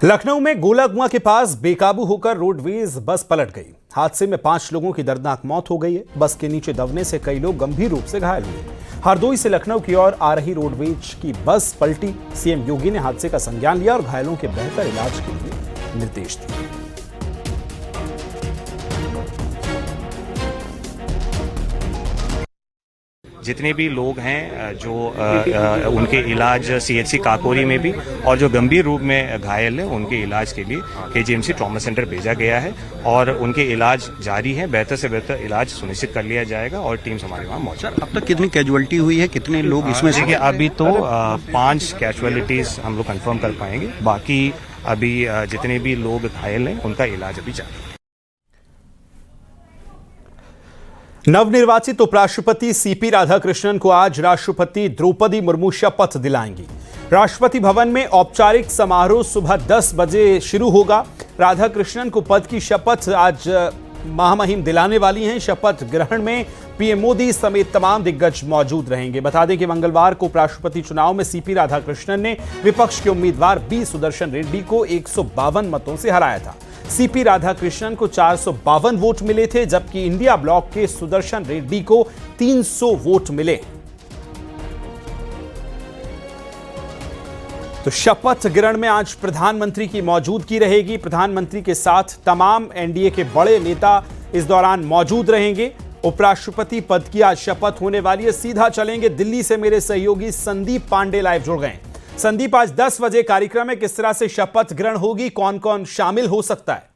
लखनऊ में गोलाकुआं के पास बेकाबू होकर रोडवेज बस पलट गई। हादसे में 5 लोगों की दर्दनाक मौत हो गई है। बस के नीचे दबने से कई लोग गंभीर रूप से घायल हुए। हरदोई से लखनऊ की ओर आ रही रोडवेज की बस पलटी। सीएम योगी ने हादसे का संज्ञान लिया और घायलों के बेहतर इलाज के लिए निर्देश दिए। जितने भी लोग हैं जो उनके इलाज सीएचसी काकोरी में भी और जो गंभीर रूप में घायल हैं उनके इलाज के लिए केजीएमसी ट्रॉमा सेंटर भेजा गया है और उनके इलाज जारी है। बेहतर से बेहतर इलाज सुनिश्चित कर लिया जाएगा और टीम्स हमारे वहाँ मौजूद। अब तक कितनी कैजुअलिटी हुई है, कितने लोग इसमें से? देखिए अभी तो 5 कैजुअलिटीज हम लोग कंफर्म कर पाएंगे। बाकी अभी जितने भी लोग घायल हैं उनका इलाज अभी जारी है। नवनिर्वाचित उपराष्ट्रपति सीपी राधाकृष्णन को आज राष्ट्रपति द्रौपदी मुर्मू शपथ दिलाएंगी। राष्ट्रपति भवन में औपचारिक समारोह सुबह 10 बजे शुरू होगा। राधाकृष्णन को पद की शपथ आज महामहिम दिलाने वाली हैं। शपथ ग्रहण में पीएम मोदी समेत तमाम दिग्गज मौजूद रहेंगे। बता दें कि मंगलवार को उपराष्ट्रपति चुनाव में सीपी राधाकृष्णन ने विपक्ष के उम्मीदवार बी सुदर्शन रेड्डी को 152 मतों से हराया था। सीपी राधाकृष्णन को 452 वोट मिले थे, जबकि इंडिया ब्लॉक के सुदर्शन रेड्डी को 300 वोट मिले। तो शपथ ग्रहण में आज प्रधानमंत्री की मौजूदगी रहेगी। प्रधानमंत्री के साथ तमाम एनडीए के बड़े नेता इस दौरान मौजूद रहेंगे। उपराष्ट्रपति पद की आज शपथ होने वाली है। सीधा चलेंगे दिल्ली से मेरे सहयोगी संदीप पांडे लाइव जुड़ गए। संदीप, आज 10 बजे कार्यक्रम में किस तरह से शपथ ग्रहण होगी, कौन कौन शामिल हो सकता है?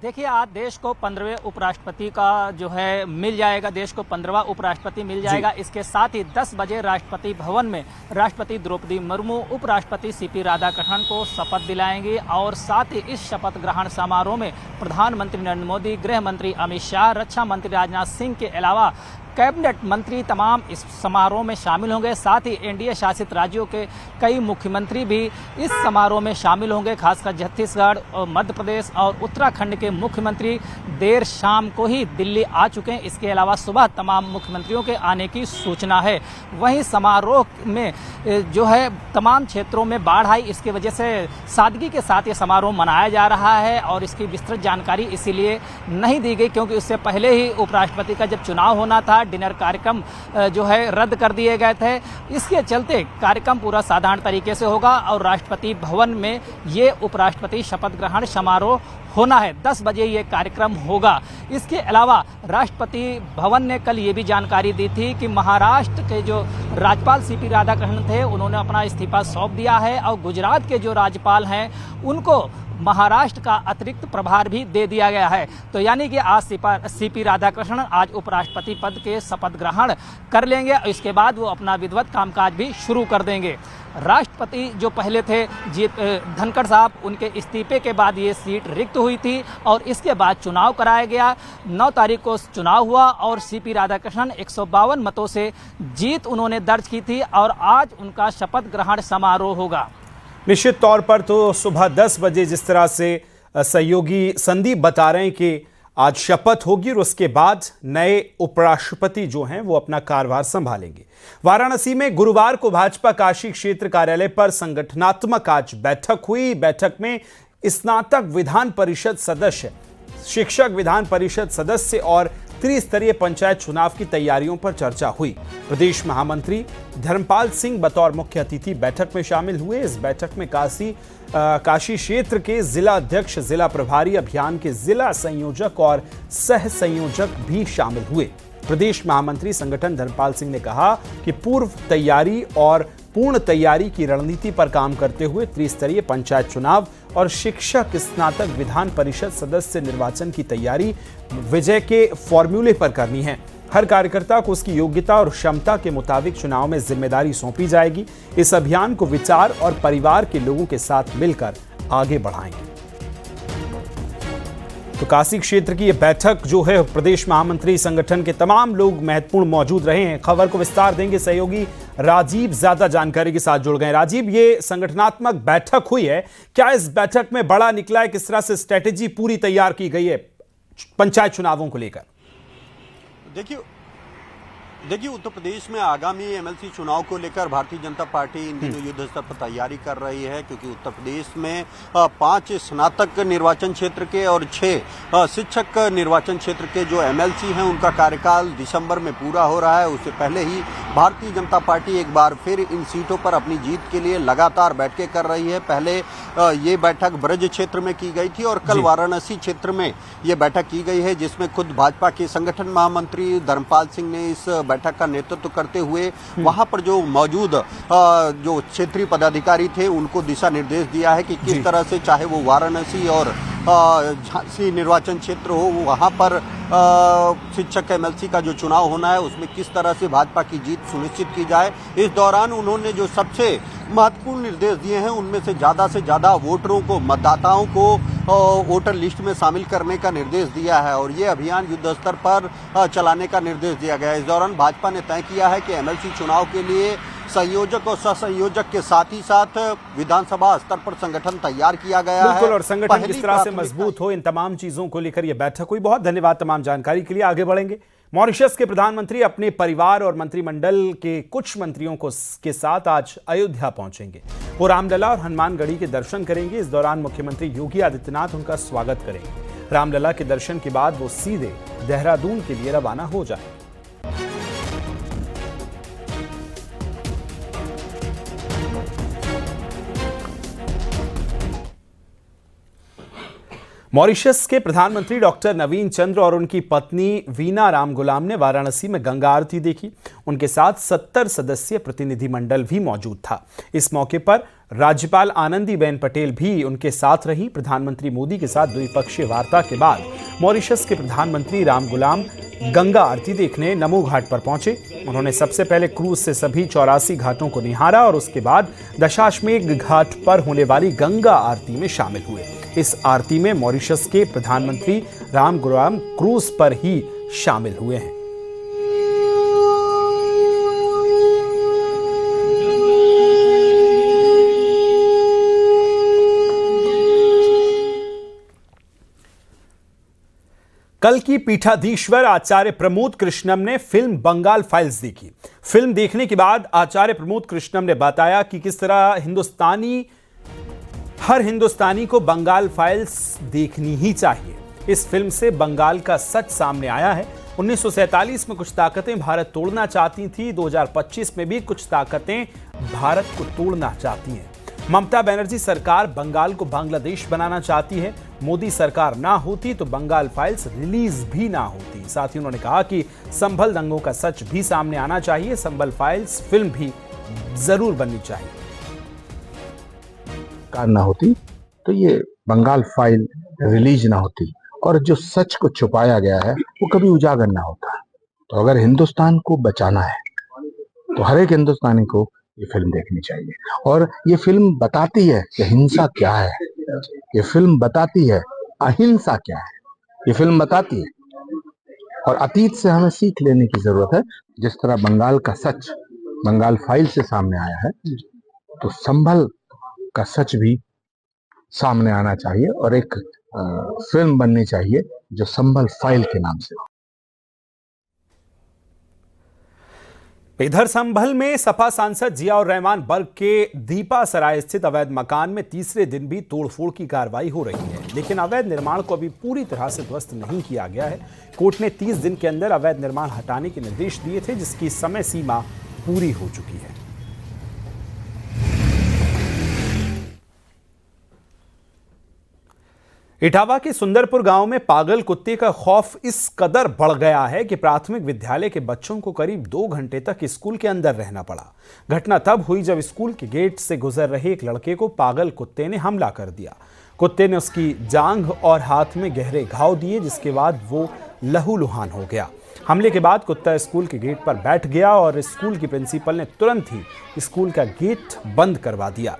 देखिए, आज देश को 15वें उपराष्ट्रपति का जो है मिल जाएगा। देश को 15वां उपराष्ट्रपति मिल जाएगा। इसके साथ ही 10 बजे राष्ट्रपति भवन में राष्ट्रपति द्रौपदी मुर्मू उपराष्ट्रपति सीपी राधाकृष्णन को शपथ दिलाएंगे और साथ ही इस शपथ ग्रहण समारोह में प्रधानमंत्री नरेंद्र मोदी, गृह मंत्री अमित शाह, रक्षा मंत्री राजनाथ सिंह के अलावा कैबिनेट मंत्री तमाम इस समारोह में शामिल होंगे। साथ ही एनडीए शासित राज्यों के कई मुख्यमंत्री भी इस समारोह में शामिल होंगे। खासकर छत्तीसगढ़, मध्य प्रदेश और उत्तराखंड के मुख्यमंत्री देर शाम को ही दिल्ली आ चुके हैं। इसके अलावा सुबह तमाम मुख्यमंत्रियों के आने की सूचना है। वहीं समारोह में जो है तमाम क्षेत्रों में बाढ़ आई, इसकी वजह से सादगी के साथ ये समारोह मनाया जा रहा है और इसकी विस्तृत जानकारी इसीलिए नहीं दी गई क्योंकि उससे पहले ही उपराष्ट्रपति का जब चुनाव होना था, डिनर कार्यक्रम जो है रद्द कर दिए गए थे। इसके चलते कार्यक्रम पूरा साधारण तरीके से होगा और राष्ट्रपति भवन में ये उपराष्ट्रपति शपथ ग्रहण समारोह होना है। 10 बजे ये कार्यक्रम होगा। इसके अलावा राष्ट्रपति भवन ने कल ये भी जानकारी दी थी कि महाराष्ट्र के जो राज्यपाल सीपी राधाकृष्णन थे उन्होंने अपना इस्तीफा सौंप दिया है और गुजरात के जो राज्यपाल हैं उनको महाराष्ट्र का अतिरिक्त प्रभार भी दे दिया गया है। तो यानी कि आज सीपी राधाकृष्णन आज उपराष्ट्रपति पद के शपथ ग्रहण कर लेंगे और इसके बाद वो अपना विधिवत कामकाज भी शुरू कर देंगे। राष्ट्रपति जो पहले थे धनखड़ साहब, उनके इस्तीफे के बाद ये सीट रिक्त हुई थी और इसके बाद चुनाव कराया गया। 9 तारीख को चुनाव हुआ और सीपी राधाकृष्णन 152 मतों से जीत उन्होंने दर्ज की थी और आज उनका शपथ ग्रहण समारोह होगा। निश्चित तौर पर तो सुबह 10 बजे जिस तरह से सहयोगी संदीप बता रहे हैं कि आज शपथ होगी और उसके बाद नए उपराष्ट्रपति जो हैं वो अपना कार्यभार संभालेंगे। वाराणसी में गुरुवार को भाजपा काशी क्षेत्र कार्यालय पर संगठनात्मक आज बैठक हुई। बैठक में स्नातक विधान परिषद सदस्य, शिक्षक विधान परिषद सदस्य और त्रिस्तरीय पंचायत चुनाव की तैयारियों पर चर्चा हुई। प्रदेश महामंत्री धर्मपाल सिंह बतौर मुख्य अतिथि बैठक में शामिल हुए। इस बैठक में काशी क्षेत्र के जिला अध्यक्ष, जिला प्रभारी, अभियान के जिला संयोजक और सह संयोजक भी शामिल हुए। प्रदेश महामंत्री संगठन धर्मपाल सिंह ने कहा कि पूर्व तैयारी और पूर्ण तैयारी की रणनीति पर काम करते हुए त्रिस्तरीय पंचायत चुनाव और शिक्षक स्नातक विधान परिषद सदस्य निर्वाचन की तैयारी विजय के फॉर्मूले पर करनी है। हर कार्यकर्ता को उसकी योग्यता और क्षमता के मुताबिक चुनाव में जिम्मेदारी सौंपी जाएगी। इस अभियान को विचार और परिवार के लोगों के साथ मिलकर आगे बढ़ाएंगे। तो काशी क्षेत्र की यह बैठक जो है, प्रदेश महामंत्री संगठन के तमाम लोग महत्वपूर्ण मौजूद रहे हैं। खबर को विस्तार देंगे सहयोगी राजीव, ज्यादा जानकारी के साथ जुड़ गए। राजीव, ये संगठनात्मक बैठक हुई है, क्या इस बैठक में बड़ा निकला है? किस तरह से स्ट्रेटेजी पूरी तैयार की गई है पंचायत चुनावों को लेकर? देखिए, देखिए, उत्तर प्रदेश में आगामी एमएलसी चुनाव को लेकर भारतीय जनता पार्टी इन दिनों युद्ध स्तर पर तैयारी कर रही है, क्योंकि उत्तर प्रदेश में 5 स्नातक निर्वाचन क्षेत्र के और 6 शिक्षक निर्वाचन क्षेत्र के जो एमएलसी हैं उनका कार्यकाल दिसंबर में पूरा हो रहा है। उससे पहले ही भारतीय जनता पार्टी एक बार फिर इन सीटों पर अपनी जीत के लिए लगातार बैठकें कर रही है। पहले ये बैठक ब्रज क्षेत्र में की गई थी और कल वाराणसी क्षेत्र में ये बैठक की गई है, जिसमें खुद भाजपा के संगठन महामंत्री धर्मपाल सिंह ने इस बैठक का नेतृत्व करते हुए वहां पर जो मौजूद जो क्षेत्रीय पदाधिकारी थे उनको दिशा निर्देश दिया है कि किस तरह से, चाहे वो वाराणसी और झांसी निर्वाचन क्षेत्र हो, वहां पर शिक्षक एमएलसी का जो चुनाव होना है उसमें किस तरह से भाजपा की जीत सुनिश्चित की जाए। इस दौरान उन्होंने जो सबसे महत्वपूर्ण निर्देश दिए हैं उनमें से ज्यादा वोटरों को, मतदाताओं को वोटर लिस्ट में शामिल करने का निर्देश दिया है और ये अभियान युद्ध स्तर पर चलाने का निर्देश दिया गया है। इस दौरान भाजपा ने तय किया है कि एमएलसी चुनाव के लिए संयोजक और सहसंयोजक के साथ ही साथ विधानसभा स्तर पर संगठन तैयार किया गया है। बिल्कुल, और संगठन किस तरह से मजबूत हो, इन तमाम चीजों को लेकर यह बैठक हुई। बहुत धन्यवाद तमाम जानकारी के लिए। आगे बढ़ेंगे। मॉरिशस के प्रधानमंत्री अपने परिवार और मंत्रिमंडल के कुछ मंत्रियों के साथ आज अयोध्या पहुंचेंगे। वो रामलला और हनुमानगढ़ी के दर्शन करेंगे। इस दौरान मुख्यमंत्री योगी आदित्यनाथ उनका स्वागत करेंगे। रामलला के दर्शन के बाद वो सीधे देहरादून के लिए रवाना हो जाएंगे। मॉरिशस के प्रधानमंत्री डॉक्टर नवीन चंद्र और उनकी पत्नी वीना रामगुलाम ने वाराणसी में गंगा आरती देखी। उनके साथ 70 सदस्यीय प्रतिनिधिमंडल भी मौजूद था। इस मौके पर राज्यपाल आनंदीबेन पटेल भी उनके साथ रही। प्रधानमंत्री मोदी के साथ द्विपक्षीय वार्ता के बाद मॉरिशस के प्रधानमंत्री रामगुलाम गंगा आरती देखने नमो घाट पर पहुंचे। उन्होंने सबसे पहले क्रूज से सभी 84 घाटों को निहारा और उसके बाद दशाश्वमेध घाट पर होने वाली गंगा आरती में शामिल हुए। इस आरती में मॉरिशस के प्रधानमंत्री रामगुलाम क्रूज पर ही शामिल हुए हैं। कल की पीठाधीश्वर आचार्य प्रमोद कृष्णम ने फिल्म बंगाल फाइल्स देखी। फिल्म देखने के बाद आचार्य प्रमोद कृष्णम ने बताया कि किस तरह हर हिंदुस्तानी को बंगाल फाइल्स देखनी ही चाहिए। इस फिल्म से बंगाल का सच सामने आया है। 1947 में कुछ ताकतें भारत तोड़ना चाहती थी, 2025 में भी कुछ ताकतें भारत को तोड़ना चाहती हैं। ममता बनर्जी सरकार बंगाल को बांग्लादेश बनाना चाहती है। मोदी सरकार ना होती तो बंगाल फाइल्स रिलीज भी ना होती। साथ ही उन्होंने कहा कि संभल दंगों का सच भी सामने आना चाहिए। संभल फाइल्स फिल्म भी जरूर बननी चाहिए। ना होती तो ये बंगाल फाइल रिलीज ना होती और जो सच को छुपाया गया है वो कभी उजागर ना होता। तो अगर हिंदुस्तान को बचाना है तो हर एक हिंदुस्तानी को ये फिल्म देखनी चाहिए। और ये फिल्म बताती है कि हिंसा क्या है, ये फिल्म बताती है अहिंसा क्या है, ये फिल्म बताती है। और अतीत से हमें सीख लेने की जरूरत है। जिस तरह बंगाल का सच बंगाल फाइल से सामने आया है तो संभल का सच भी सामने आना चाहिए और एक फिल्म बननी चाहिए जो संभल फाइल के नाम से हो। इधर संभल में सपा सांसद जियाउर रहमान बर्ग के दीपा सराय स्थित अवैध मकान में तीसरे दिन भी तोड़फोड़ की कार्रवाई हो रही है, लेकिन अवैध निर्माण को अभी पूरी तरह से ध्वस्त नहीं किया गया है। कोर्ट ने 30 दिन के अंदर अवैध निर्माण हटाने के निर्देश दिए थे, जिसकी समय सीमा पूरी हो चुकी है। इटावा के सुंदरपुर गांव में पागल कुत्ते का खौफ इस कदर बढ़ गया है कि प्राथमिक विद्यालय के बच्चों को करीब 2 घंटे तक स्कूल के अंदर रहना पड़ा। घटना तब हुई जब स्कूल के गेट से गुजर रहे एक लड़के को पागल कुत्ते ने हमला कर दिया। कुत्ते ने उसकी जांघ और हाथ में गहरे घाव दिए, जिसके बाद वो लहूलुहान हो गया। हमले के बाद कुत्ता स्कूल के गेट पर बैठ गया और स्कूल की प्रिंसिपल ने तुरंत ही स्कूल का गेट बंद करवा दिया।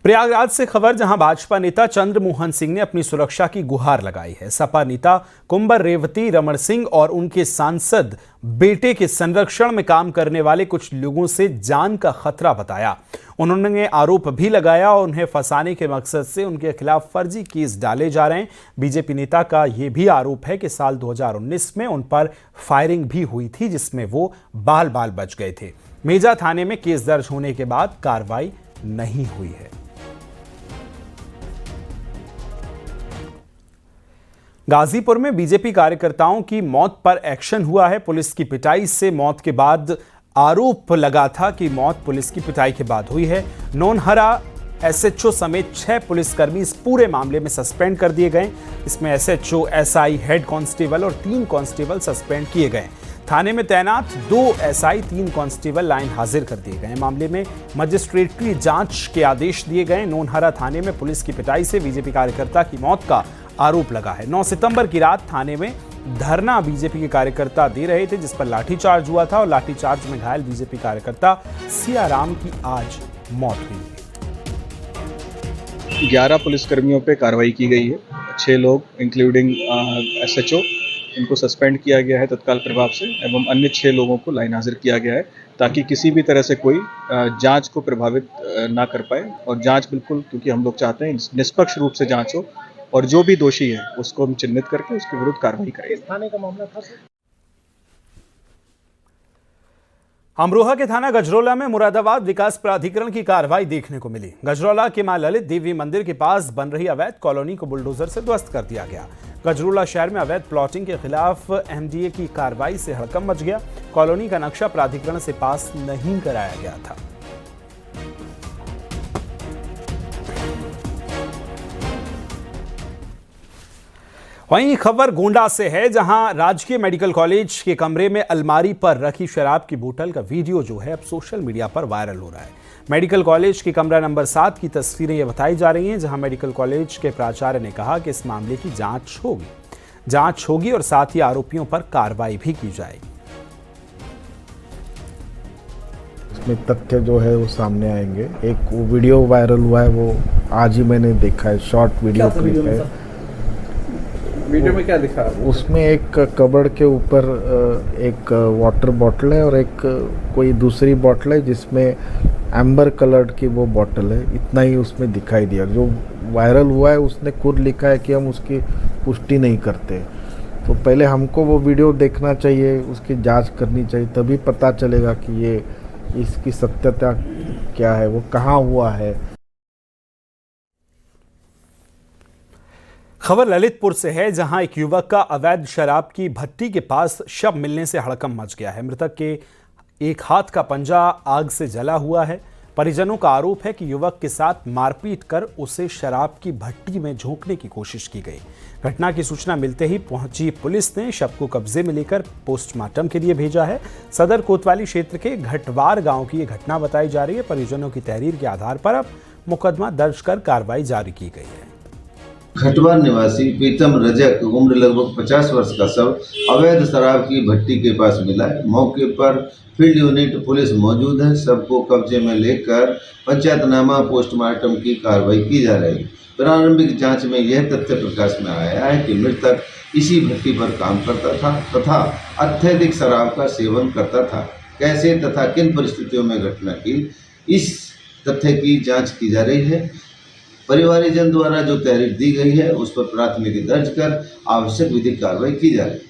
प्रयागराज से खबर, जहां भाजपा नेता चंद्रमोहन सिंह ने अपनी सुरक्षा की गुहार लगाई है। सपा नेता कुंबर रेवती रमण सिंह और उनके सांसद बेटे के संरक्षण में काम करने वाले कुछ लोगों से जान का खतरा बताया। उन्होंने आरोप भी लगाया और उन्हें फंसाने के मकसद से उनके खिलाफ फर्जी केस डाले जा रहे हैं। बीजेपी नेता का यह भी आरोप है कि साल 2019 में उन पर फायरिंग भी हुई थी, जिसमें वो बाल बाल बच गए थे। मेजा थाने में केस दर्ज होने के बाद कार्रवाई नहीं हुई है। गाजीपुर में बीजेपी कार्यकर्ताओं की मौत पर एक्शन हुआ है। पुलिस की पिटाई से मौत के बाद आरोप लगा था कि मौत पुलिस की पिटाई के बाद हुई है। नौनहरा एसएचओ समेत 6 पुलिसकर्मी इस पूरे मामले में सस्पेंड कर दिए गए। इसमें एसएचओ, एसआई, हेड कांस्टेबल और 3 कांस्टेबल सस्पेंड किए गए। थाने में तैनात 2 एसआई, 3 कांस्टेबल लाइन हाजिर कर दिए गए। मामले में मजिस्ट्रेटी जांच के आदेश दिए गए। नौनहरा थाने में पुलिस की पिटाई से बीजेपी कार्यकर्ता की मौत का आरोप लगा है। 9 सितंबर की रात थाने में धरना बीजेपी के कार्यकर्ता दे रहे थे, जिस पर लाठीचार्ज हुआ था और लाठीचार्ज में घायल बीजेपी कार्यकर्ता सियाराम की आज मौत हुई है। 11 पुलिसकर्मियों पे कार्रवाई की गई है। 6 लोग इंक्लूडिंग एसएचओ, इनको सस्पेंड किया गया है तत्काल प्रभाव से, एवं अन्य 6 लोगों को लाइन हाजिर किया गया है ताकि किसी भी तरह से कोई जांच को प्रभावित ना कर पाए। और जांच बिल्कुल, क्योंकि हम लोग चाहते हैं निष्पक्ष रूप से जांच हो और जो भी दोषी है उसको हम चिन्हित करके उसके विरुद्ध कार्रवाई करेंगे। थाने का मामला था सर? अमरोहा के थाना गजरौला में मुरादाबाद विकास प्राधिकरण की कार्रवाई देखने को मिली। गजरौला के मां ललित देवी मंदिर के पास बन रही अवैध कॉलोनी को बुलडोजर से ध्वस्त कर दिया गया। गजरौला शहर में अवैध प्लॉटिंग के खिलाफ एमडीए की कार्रवाई से हड़कंप मच गया। कॉलोनी का नक्शा प्राधिकरण से पास नहीं कराया गया था। वहीं खबर गोंडा से है, जहां राजकीय मेडिकल कॉलेज के कमरे में अलमारी पर रखी शराब की बोतल का वीडियो जो है अब सोशल मीडिया पर वायरल हो रहा है। मेडिकल कॉलेज के कमरा नंबर 7 की तस्वीरें ये बताई जा रही हैं, जहां मेडिकल कॉलेज के प्राचार्य ने कहा कि इस मामले की जांच होगी और साथ ही आरोपियों पर कार्रवाई भी की जाएगी। इसमें तथ्य जो है वो सामने आएंगे। एक वो वीडियो वायरल हुआ है, वो आज ही मैंने देखा है, शॉर्ट वीडियो क्लिप है। वीडियो में क्या दिखा? उसमें एक कबर्ड के ऊपर एक वाटर बॉटल है और एक कोई दूसरी बॉटल है जिसमें एम्बर कलर्ड की वो बॉटल है। इतना ही उसमें दिखाई दिया। जो वायरल हुआ है उसने खुद लिखा है कि हम उसकी पुष्टि नहीं करते। तो पहले हमको वो वीडियो देखना चाहिए, उसकी जांच करनी चाहिए, तभी पता चलेगा कि ये इसकी सत्यता क्या है, वो कहाँ हुआ है। खबर ललितपुर से है, जहां एक युवक का अवैध शराब की भट्टी के पास शव मिलने से हड़कंप मच गया है। मृतक के एक हाथ का पंजा आग से जला हुआ है। परिजनों का आरोप है कि युवक के साथ मारपीट कर उसे शराब की भट्टी में झोंकने की कोशिश की गई। घटना की सूचना मिलते ही पहुंची पुलिस ने शव को कब्जे में लेकर पोस्टमार्टम के लिए भेजा है। सदर कोतवाली क्षेत्र के घटवार गांव की यह घटना बताई जा रही है। परिजनों की तहरीर के आधार पर अब मुकदमा दर्ज कर कार्रवाई जारी की गई है। खटवार निवासी प्रीतम रजक उम्र लगभग 50 वर्ष का शव अवैध शराब की भट्टी के पास मिला है। मौके पर फील्ड यूनिट पुलिस मौजूद है। शव को कब्जे में लेकर पंचायतनामा पोस्टमार्टम की कार्रवाई की जा रही है। प्रारंभिक जांच में यह तथ्य प्रकाश में आया है कि मृतक इसी भट्टी पर काम करता था तथा अत्यधिक शराब का सेवन करता था। कैसे तथा किन परिस्थितियों में घटना की, इस तथ्य की जाँच की जा रही है। परिवारजन द्वारा जो तहरीर दी गई है उस पर प्राथमिकी दर्ज कर आवश्यक विधिक कार्रवाई की जा रही है।